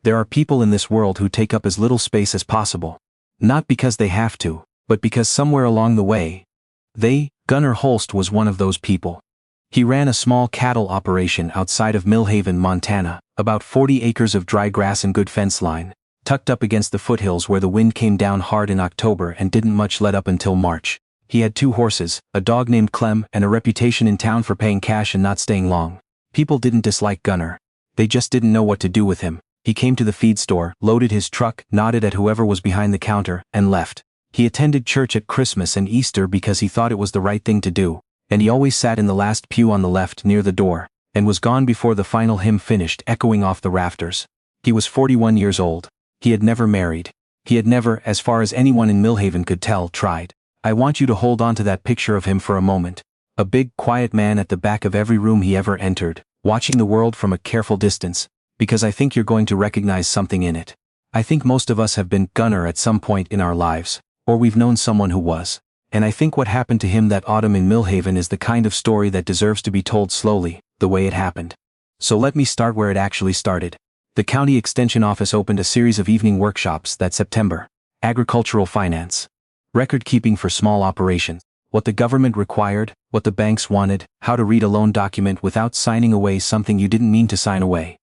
There are people in this world who take up as little space as possible. Not because they have to, but because somewhere along the way, Gunnar Holst was one of those people. He ran a small cattle operation outside of Millhaven, Montana, about 40 acres of dry grass and good fence line, tucked up against the foothills where the wind came down hard in October and didn't much let up until March. He had 2 horses, a dog named Clem, and a reputation in town for paying cash and not staying long. People didn't dislike Gunnar. They just didn't know what to do with him. He came to the feed store, loaded his truck, nodded at whoever was behind the counter, and left. He attended church at Christmas and Easter because he thought it was the right thing to do, and he always sat in the last pew on the left near the door, and was gone before the final hymn finished echoing off the rafters. He was 41 years old. He had never married. He had never, as far as anyone in Millhaven could tell, tried. I want you to hold on to that picture of him for a moment. A big, quiet man at the back of every room he ever entered, watching the world from a careful distance, because I think you're going to recognize something in it. I think most of us have been Gunnar at some point in our lives, or we've known someone who was. And I think what happened to him that autumn in Millhaven is the kind of story that deserves to be told slowly, the way it happened. So let me start where it actually started. The county extension office opened a series of evening workshops that September. Agricultural finance. Record keeping for small operations. What the government required, what the banks wanted, how to read a loan document without signing away something you didn't mean to sign away.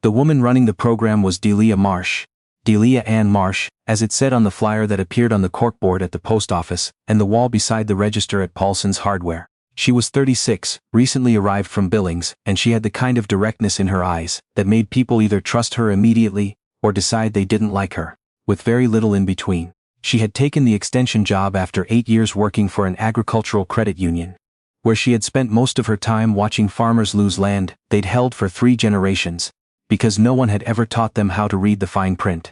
The woman running the program was Delia Marsh. Delia Ann Marsh, as it said on the flyer that appeared on the corkboard at the post office and the wall beside the register at Paulson's Hardware. She was 36, recently arrived from Billings, and she had the kind of directness in her eyes that made people either trust her immediately or decide they didn't like her, with very little in between. She had taken the extension job after 8 years working for an agricultural credit union, where she had spent most of her time watching farmers lose land they'd held for 3 generations, because no one had ever taught them how to read the fine print.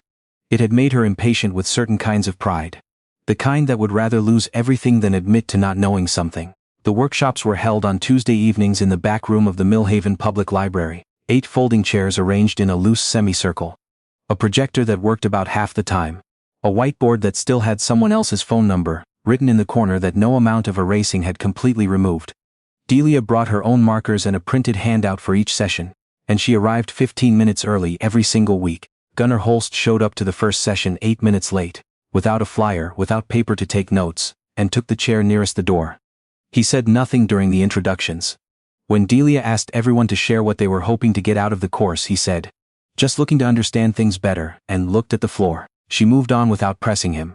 It had made her impatient with certain kinds of pride. The kind that would rather lose everything than admit to not knowing something. The workshops were held on Tuesday evenings in the back room of the Millhaven Public Library, 8 folding chairs arranged in a loose semicircle. A projector that worked about half the time. A whiteboard that still had someone else's phone number, written in the corner that no amount of erasing had completely removed. Delia brought her own markers and a printed handout for each session, and she arrived 15 minutes early every single week. Gunnar Holst showed up to the first session 8 minutes late, without a flyer, without paper to take notes, and took the chair nearest the door. He said nothing during the introductions. When Delia asked everyone to share what they were hoping to get out of the course, he said, "Just looking to understand things better," and looked at the floor. She moved on without pressing him.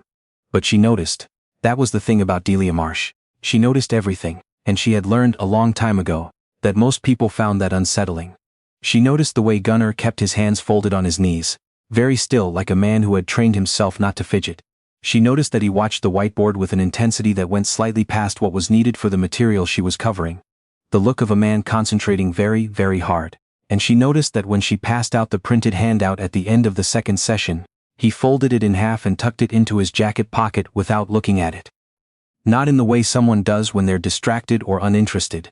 But she noticed. That was the thing about Delia Marsh. She noticed everything, and she had learned a long time ago that most people found that unsettling. She noticed the way Gunnar kept his hands folded on his knees, very still, like a man who had trained himself not to fidget. She noticed that he watched the whiteboard with an intensity that went slightly past what was needed for the material she was covering. The look of a man concentrating very, very hard. And she noticed that when she passed out the printed handout at the end of the second session, he folded it in half and tucked it into his jacket pocket without looking at it. Not in the way someone does when they're distracted or uninterested.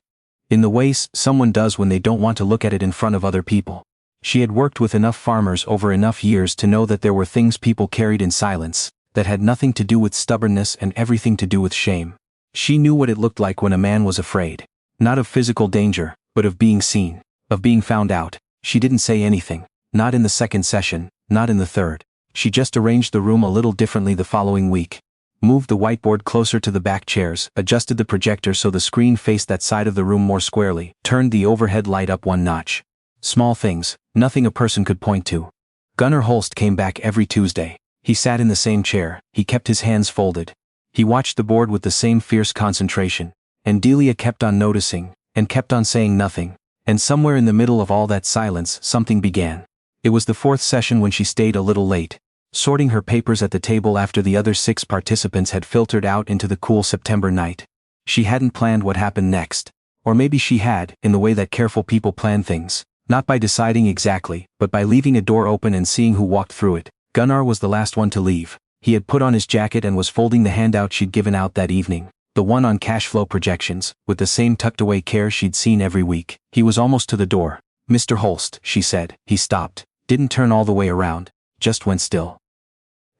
In the way someone does when they don't want to look at it in front of other people. She had worked with enough farmers over enough years to know that there were things people carried in silence, that had nothing to do with stubbornness and everything to do with shame. She knew what it looked like when a man was afraid. Not of physical danger, but of being seen, of being found out. She didn't say anything, not in the second session, not in the third. She just arranged the room a little differently the following week. Moved the whiteboard closer to the back chairs, adjusted the projector so the screen faced that side of the room more squarely, turned the overhead light up one notch. Small things, nothing a person could point to. Gunnar Holst came back every Tuesday. He sat in the same chair, he kept his hands folded. He watched the board with the same fierce concentration, and Delia kept on noticing, and kept on saying nothing, and somewhere in the middle of all that silence something began. It was the fourth session when she stayed a little late, sorting her papers at the table after the other 6 participants had filtered out into the cool September night. She hadn't planned what happened next, or maybe she had, in the way that careful people plan things, not by deciding exactly, but by leaving a door open and seeing who walked through it. Gunnar was the last one to leave. He had put on his jacket and was folding the handout she'd given out that evening, the one on cash flow projections, with the same tucked-away care she'd seen every week. He was almost to the door. "Mr. Holst," she said. He stopped, didn't turn all the way around, just went still.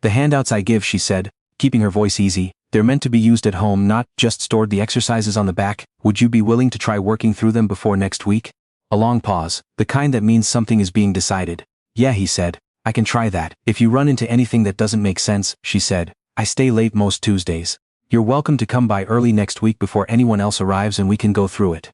"The handouts I give," she said, keeping her voice easy, "they're meant to be used at home, not just stored. The exercises on the back, would you be willing to try working through them before next week?" A long pause, the kind that means something is being decided. "Yeah," he said, I can try that. If you run into anything that doesn't make sense, she said. I stay late most Tuesdays. You're welcome to come by early next week before anyone else arrives and we can go through it.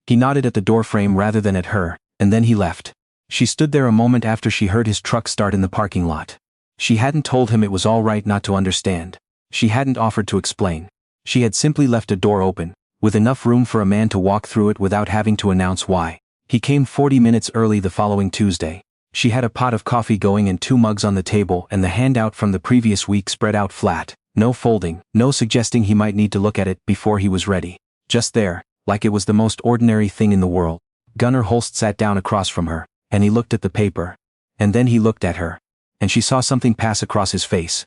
He nodded at the doorframe rather than at her, and then he left. She stood there a moment after she heard his truck start in the parking lot. She hadn't told him it was all right not to understand. She hadn't offered to explain. She had simply left a door open, with enough room for a man to walk through it without having to announce why. He came 40 minutes early the following Tuesday. She had a pot of coffee going and 2 mugs on the table and the handout from the previous week spread out flat, no folding, no suggesting he might need to look at it before he was ready. Just there, like it was the most ordinary thing in the world. Gunnar Holst sat down across from her, and he looked at the paper. And then he looked at her. And she saw something pass across his face.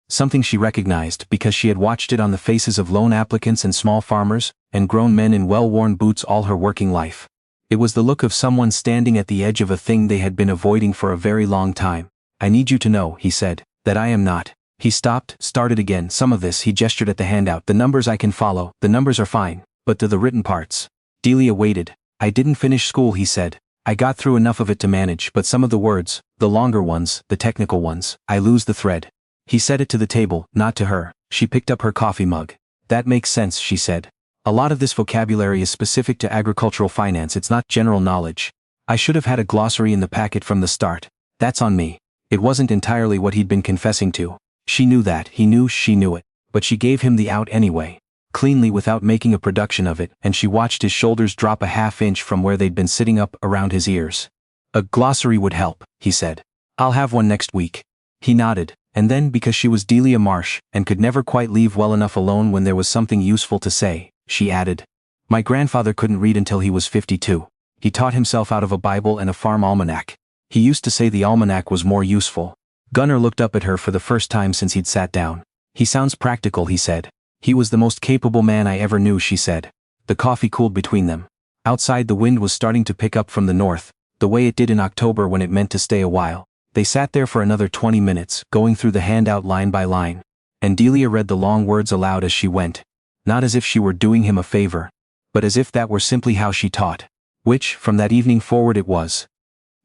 Something she recognized because she had watched it on the faces of loan applicants and small farmers, and grown men in well-worn boots all her working life. It was the look of someone standing at the edge of a thing they had been avoiding for a very long time. I need you to know, he said, that I am not. He stopped, started again. Some of this, he gestured at the handout. The numbers I can follow, the numbers are fine, but to the written parts. Delia waited. I didn't finish school, he said. I got through enough of it to manage, but some of the words, the longer ones, the technical ones, I lose the thread. He said it to the table, not to her. She picked up her coffee mug. That makes sense, she said. A lot of this vocabulary is specific to agricultural finance, it's not general knowledge. I should have had a glossary in the packet from the start. That's on me. It wasn't entirely what he'd been confessing to. She knew that, he knew she knew it. But she gave him the out anyway. Cleanly without making a production of it, and she watched his shoulders drop a half-inch from where they'd been sitting up around his ears. A glossary would help, he said. I'll have one next week. He nodded, and then because she was Delia Marsh, and could never quite leave well enough alone when there was something useful to say, she added. My grandfather couldn't read until he was 52. He taught himself out of a Bible and a farm almanac. He used to say the almanac was more useful. Gunnar looked up at her for the first time since he'd sat down. He sounds practical, he said. He was the most capable man I ever knew, she said. The coffee cooled between them. Outside the wind was starting to pick up from the north, the way it did in October when it meant to stay a while. They sat there for another 20 minutes, going through the handout line by line. And Delia read the long words aloud as she went. Not as if she were doing him a favor, but as if that were simply how she taught. Which, from that evening forward it was.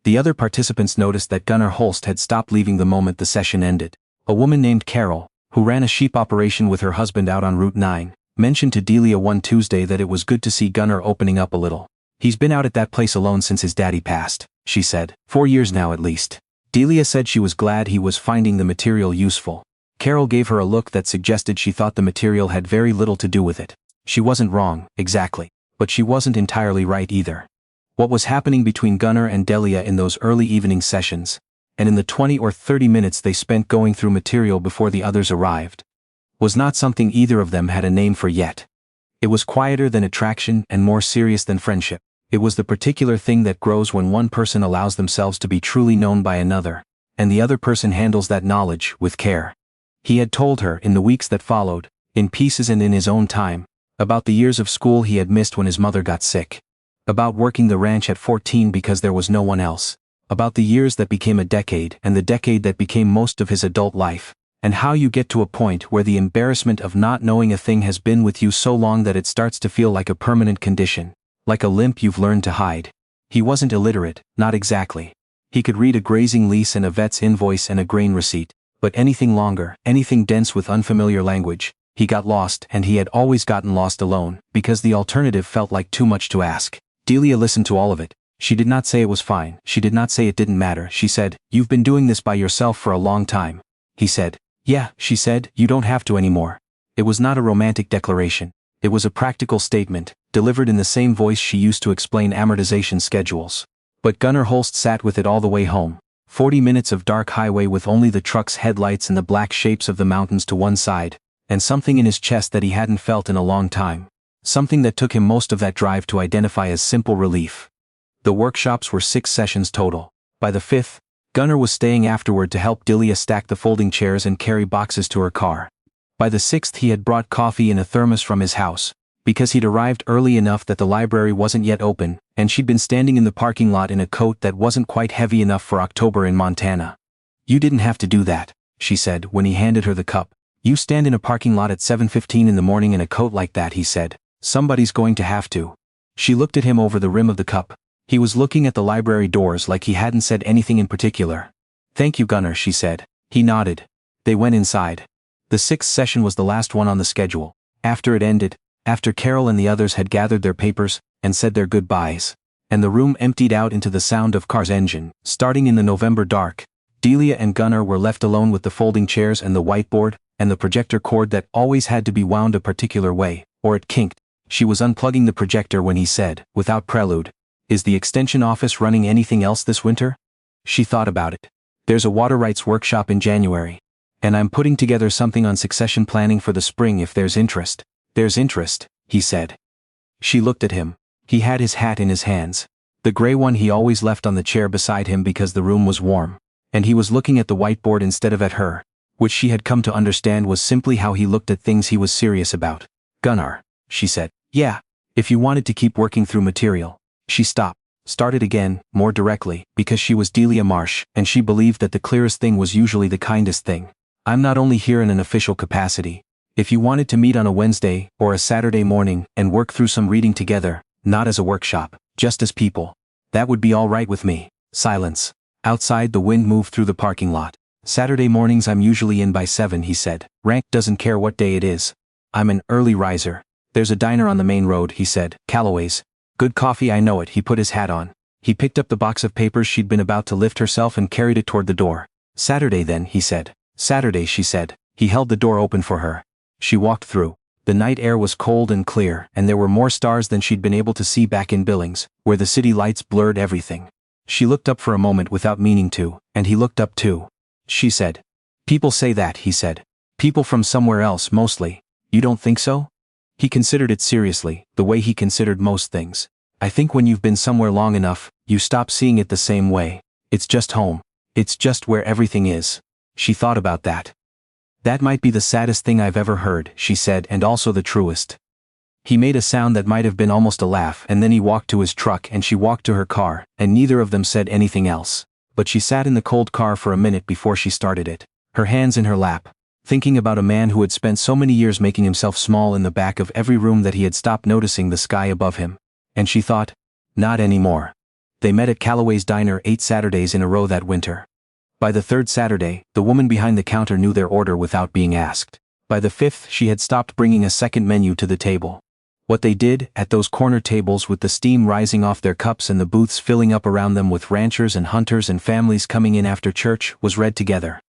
The other participants noticed that Gunnar Holst had stopped leaving the moment the session ended. A woman named Carol, who ran a sheep operation with her husband out on Route 9, mentioned to Delia one Tuesday that it was good to see Gunnar opening up a little. He's been out at that place alone since his daddy passed, she said. 4 years now at least. Delia said she was glad he was finding the material useful. Carol gave her a look that suggested she thought the material had very little to do with it. She wasn't wrong, exactly. But she wasn't entirely right either. What was happening between Gunnar and Delia in those early evening sessions, and in the 20 or 30 minutes they spent going through material before the others arrived, was not something either of them had a name for yet. It was quieter than attraction and more serious than friendship. It was the particular thing that grows when one person allows themselves to be truly known by another, and the other person handles that knowledge with care. He had told her in the weeks that followed, in pieces and in his own time, about the years of school he had missed when his mother got sick. About working the ranch at 14 because there was no one else. About the years that became a decade and the decade that became most of his adult life. And how you get to a point where the embarrassment of not knowing a thing has been with you so long that it starts to feel like a permanent condition. Like a limp you've learned to hide. He wasn't illiterate, not exactly. He could read a grazing lease and a vet's invoice and a grain receipt. But anything longer, anything dense with unfamiliar language, he got lost, and he had always gotten lost alone, because the alternative felt like too much to ask. Delia listened to all of it. She did not say it was fine, she did not say it didn't matter, she said, you've been doing this by yourself for a long time. He said, yeah, she said, you don't have to anymore. It was not a romantic declaration. It was a practical statement, delivered in the same voice she used to explain amortization schedules. But Gunnar Holst sat with it all the way home. 40 minutes of dark highway with only the truck's headlights and the black shapes of the mountains to one side, and something in his chest that he hadn't felt in a long time. Something that took him most of that drive to identify as simple relief. The workshops were 6 sessions total. By the 5th, Gunnar was staying afterward to help Delia stack the folding chairs and carry boxes to her car. By the 6th he had brought coffee in a thermos from his house, because he'd arrived early enough that the library wasn't yet open, and she'd been standing in the parking lot in a coat that wasn't quite heavy enough for October in Montana. You didn't have to do that, she said when he handed her the cup. You stand in a parking lot at 7:15 in the morning in a coat like that, he said. Somebody's going to have to. She looked at him over the rim of the cup. He was looking at the library doors like he hadn't said anything in particular. "Thank you, Gunnar," she said. He nodded. They went inside. The sixth session was the last one on the schedule. After it ended, after Carol and the others had gathered their papers and said their goodbyes, and the room emptied out into the sound of car's engine, starting in the November dark, Delia and Gunnar were left alone with the folding chairs and the whiteboard, and the projector cord that always had to be wound a particular way, or it kinked. She was unplugging the projector when he said, without prelude, "Is the extension office running anything else this winter?" She thought about it. "There's a water rights workshop in January. And I'm putting together something on succession planning for the spring if there's interest." "There's interest," he said. She looked at him. He had his hat in his hands. The gray one he always left on the chair beside him because the room was warm. And he was looking at the whiteboard instead of at her, which she had come to understand was simply how he looked at things he was serious about. "Gunnar," she said. "Yeah. If you wanted to keep working through material." She stopped, started again, more directly, because she was Delia Marsh, and she believed that the clearest thing was usually the kindest thing. "I'm not only here in an official capacity. If you wanted to meet on a Wednesday or a Saturday morning and work through some reading together, not as a workshop, just as people, that would be all right with me." Silence. Outside, the wind moved through the parking lot. "Saturday mornings I'm usually in by 7, he said. "Rank doesn't care what day it is. I'm an early riser. There's a diner on the main road," he said. "Calloway's. Good coffee, I know it." He put his hat on. He picked up the box of papers she'd been about to lift herself and carried it toward the door. "Saturday then," he said. "Saturday," she said. He held the door open for her. She walked through. The night air was cold and clear, and there were more stars than she'd been able to see back in Billings, where the city lights blurred everything. She looked up for a moment without meaning to, and he looked up too. She said. "People say that," he said. "People from somewhere else mostly. You don't think so?" He considered it seriously, the way he considered most things. "I think when you've been somewhere long enough, you stop seeing it the same way. It's just home. It's just where everything is." She thought about that. "That might be the saddest thing I've ever heard," she said, "and also the truest." He made a sound that might have been almost a laugh, and then he walked to his truck and she walked to her car, and neither of them said anything else. But she sat in the cold car for a minute before she started it, her hands in her lap, thinking about a man who had spent so many years making himself small in the back of every room that he had stopped noticing the sky above him. And she thought, not anymore. They met at Calloway's diner 8 Saturdays in a row that winter. By the 3rd Saturday, the woman behind the counter knew their order without being asked. By the 5th, she had stopped bringing a second menu to the table. What they did, at those corner tables with the steam rising off their cups and the booths filling up around them with ranchers and hunters and families coming in after church, was read together.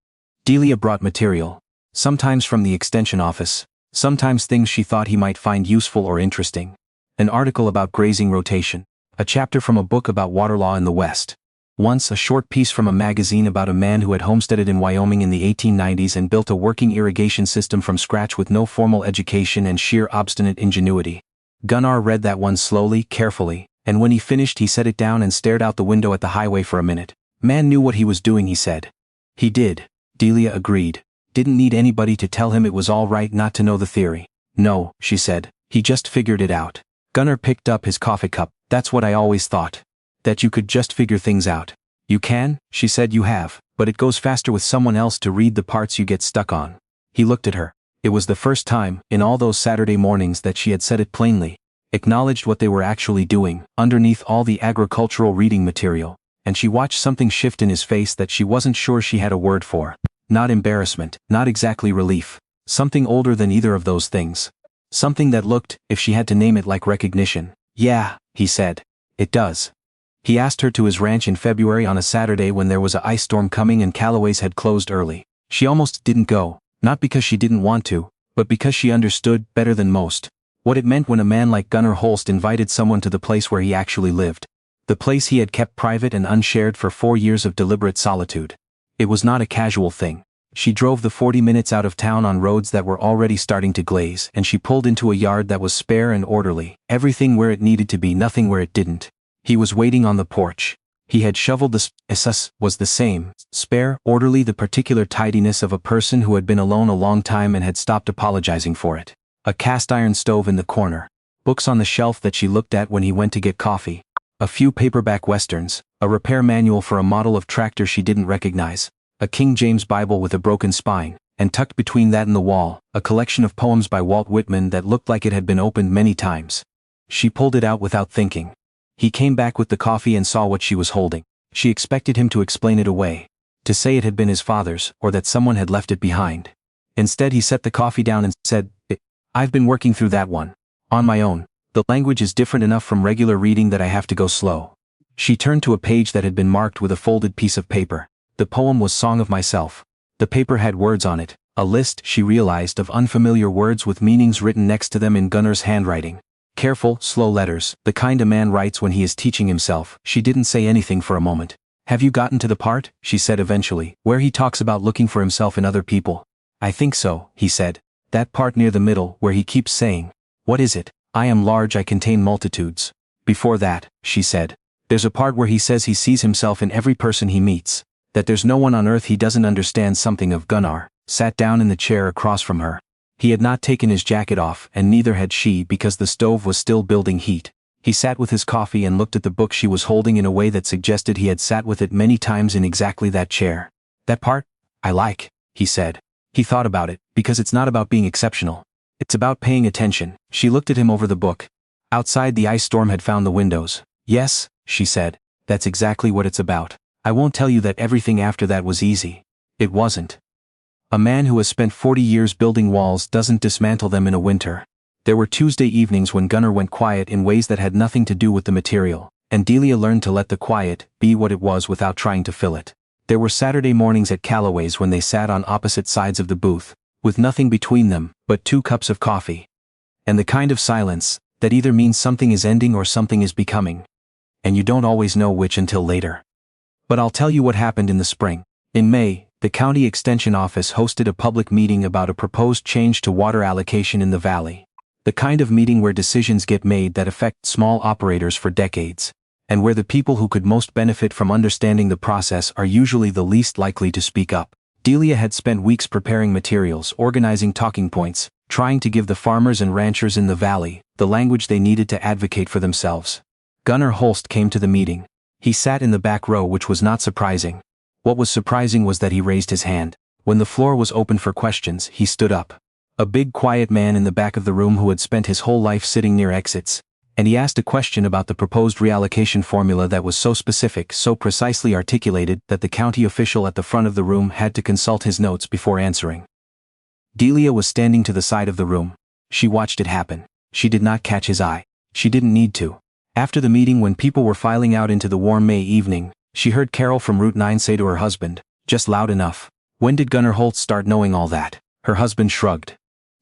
Delia brought material. Sometimes from the extension office, sometimes things she thought he might find useful or interesting. An article about grazing rotation, a chapter from a book about water law in the West. Once a short piece from a magazine about a man who had homesteaded in Wyoming in the 1890s and built a working irrigation system from scratch with no formal education and sheer obstinate ingenuity. Gunnar read that one slowly, carefully, and when he finished he set it down and stared out the window at the highway for a minute. Man knew what he was doing, he said. He did, Delia agreed. Didn't need anybody to tell him it was all right not to know the theory. No, she said, he just figured it out. Gunnar picked up his coffee cup. That's what I always thought. That you could just figure things out. You can, she said. You have, but it goes faster with someone else to read the parts you get stuck on. He looked at her. It was the first time, in all those Saturday mornings, that she had said it plainly, acknowledged what they were actually doing, underneath all the agricultural reading material, and she watched something shift in his face that she wasn't sure she had a word for. Not embarrassment, not exactly relief. Something older than either of those things. Something that looked, if she had to name it, like recognition. Yeah, he said. It does. He asked her to his ranch in February on a Saturday when there was a ice storm coming and Calloway's had closed early. She almost didn't go, not because she didn't want to, but because she understood, better than most, what it meant when a man like Gunnar Holst invited someone to the place where he actually lived. The place he had kept private and unshared for 4 years of deliberate solitude. It was not a casual thing. She drove the 40 minutes out of town on roads that were already starting to glaze, and she pulled into a yard that was spare and orderly, everything where it needed to be, nothing where it didn't. He was waiting on the porch. He had shoveled the SS was the same, spare, orderly, the particular tidiness of a person who had been alone a long time and had stopped apologizing for it. A cast iron stove in the corner. Books on the shelf that she looked at when he went to get coffee. A few paperback westerns, a repair manual for a model of tractor she didn't recognize, a King James Bible with a broken spine, and tucked between that and the wall, a collection of poems by Walt Whitman that looked like it had been opened many times. She pulled it out without thinking. He came back with the coffee and saw what she was holding. She expected him to explain it away. to say it had been his father's or that someone had left it behind. Instead he set the coffee down and said, "I've been working through that one. On my own. The language is different enough from regular reading that I have to go slow." She turned to a page that had been marked with a folded piece of paper. The poem was Song of Myself. The paper had words on it, a list, she realized, of unfamiliar words with meanings written next to them in Gunnar's handwriting. Careful, slow letters, the kind a man writes when he is teaching himself. She didn't say anything for a moment. "Have you gotten to the part," she said eventually, "where he talks about looking for himself in other people?" "I think so," he said. "That part near the middle where he keeps saying, what is it? I am large, I contain multitudes." "Before that," she said. "There's a part where he says he sees himself in every person he meets. That there's no one on earth he doesn't understand something of." Gunnar sat down in the chair across from her. He had not taken his jacket off, and neither had she, because the stove was still building heat. He sat with his coffee and looked at the book she was holding in a way that suggested he had sat with it many times in exactly that chair. "That part? I like," he said. He thought about it, because it's not about being exceptional. It's about paying attention. She looked at him over the book. Outside, the ice storm had found the windows. "Yes," she said, "that's exactly what it's about. I won't tell you that everything after that was easy. It wasn't. A man who has spent 40 years building walls doesn't dismantle them in a winter." There were Tuesday evenings when Gunnar went quiet in ways that had nothing to do with the material, and Delia learned to let the quiet be what it was without trying to fill it. There were Saturday mornings at Callaway's when they sat on opposite sides of the booth, with nothing between them but 2 cups of coffee. And the kind of silence that either means something is ending or something is becoming. And you don't always know which until later. But I'll tell you what happened in the spring. In May, the county extension office hosted a public meeting about a proposed change to water allocation in the valley. The kind of meeting where decisions get made that affect small operators for decades, and where the people who could most benefit from understanding the process are usually the least likely to speak up. Delia had spent weeks preparing materials, organizing talking points, trying to give the farmers and ranchers in the valley the language they needed to advocate for themselves. Gunnar Holst came to the meeting. He sat in the back row, which was not surprising. What was surprising was that he raised his hand. When the floor was open for questions, he stood up. A big quiet man in the back of the room who had spent his whole life sitting near exits. And he asked a question about the proposed reallocation formula that was so specific, so precisely articulated, that the county official at the front of the room had to consult his notes before answering. Delia was standing to the side of the room. She watched it happen. She did not catch his eye. She didn't need to. After the meeting, when people were filing out into the warm May evening, she heard Carol from Route 9 say to her husband, just loud enough, "When did Gunnar Holst start knowing all that?" Her husband shrugged.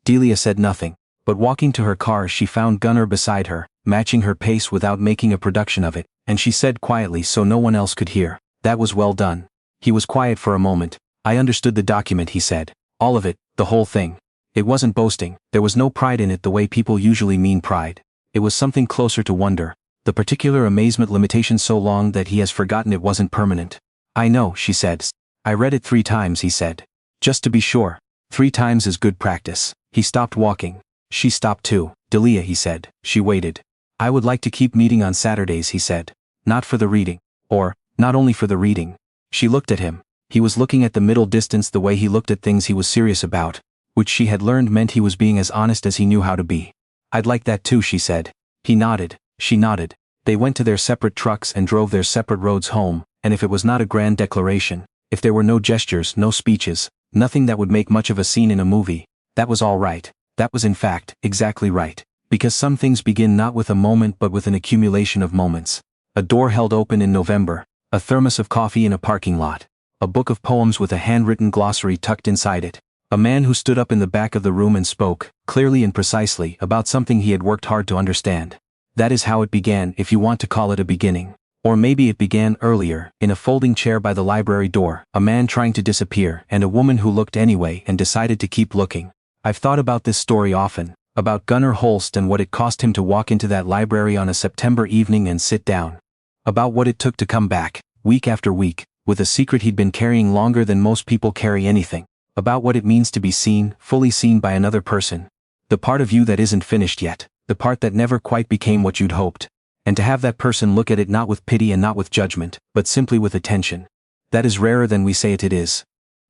Delia said nothing, but walking to her car she found Gunnar beside her, matching her pace without making a production of it, and she said quietly so no one else could hear, "That was well done." He was quiet for a moment. "I understood the document," he said. "All of it, the whole thing. It wasn't boasting, there was no pride in it the way people usually mean pride. It was something closer to wonder, the particular amazement limitation so long that he has forgotten it wasn't permanent." "I know," she said. "I read it 3 times," he said. "Just to be sure. 3 times is good practice." He stopped walking. She stopped too. "Delia," he said. She waited. "I would like to keep meeting on Saturdays," he said. "Not for the reading. Or, not only for the reading." She looked at him. He was looking at the middle distance the way he looked at things he was serious about, which she had learned meant he was being as honest as he knew how to be. "I'd like that too," she said. He nodded. She nodded. They went to their separate trucks and drove their separate roads home, and if it was not a grand declaration, if there were no gestures, no speeches, nothing that would make much of a scene in a movie, that was all right. That was in fact, exactly right. Because some things begin not with a moment but with an accumulation of moments. A door held open in November, a thermos of coffee in a parking lot, a book of poems with a handwritten glossary tucked inside it, a man who stood up in the back of the room and spoke, clearly and precisely, about something he had worked hard to understand. That is how it began, if you want to call it a beginning. Or maybe it began earlier, in a folding chair by the library door, a man trying to disappear and a woman who looked anyway and decided to keep looking. I've thought about this story often, about Gunnar Holst and what it cost him to walk into that library on a September evening and sit down. About what it took to come back, week after week, with a secret he'd been carrying longer than most people carry anything. About what it means to be seen, fully seen by another person. The part of you that isn't finished yet, the part that never quite became what you'd hoped. And to have that person look at it not with pity and not with judgment, but simply with attention. That is rarer than we say it is.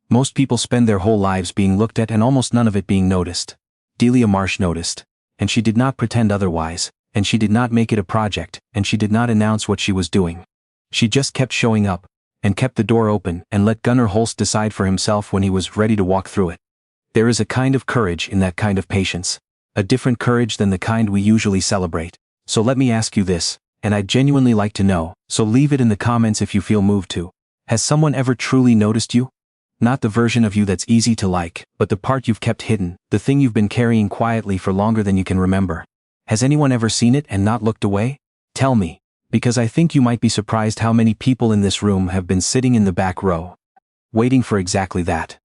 Most people spend their whole lives being looked at and almost none of it being noticed. Delia Marsh noticed. And she did not pretend otherwise, and she did not make it a project, and she did not announce what she was doing. She just kept showing up, and kept the door open and let Gunnar Holst decide for himself when he was ready to walk through it. There is a kind of courage in that kind of patience. A different courage than the kind we usually celebrate. So let me ask you this, and I'd genuinely like to know, so leave it in the comments if you feel moved to. Has someone ever truly noticed you? Not the version of you that's easy to like, but the part you've kept hidden, the thing you've been carrying quietly for longer than you can remember. Has anyone ever seen it and not looked away? Tell me, because I think you might be surprised how many people in this room have been sitting in the back row, waiting for exactly that.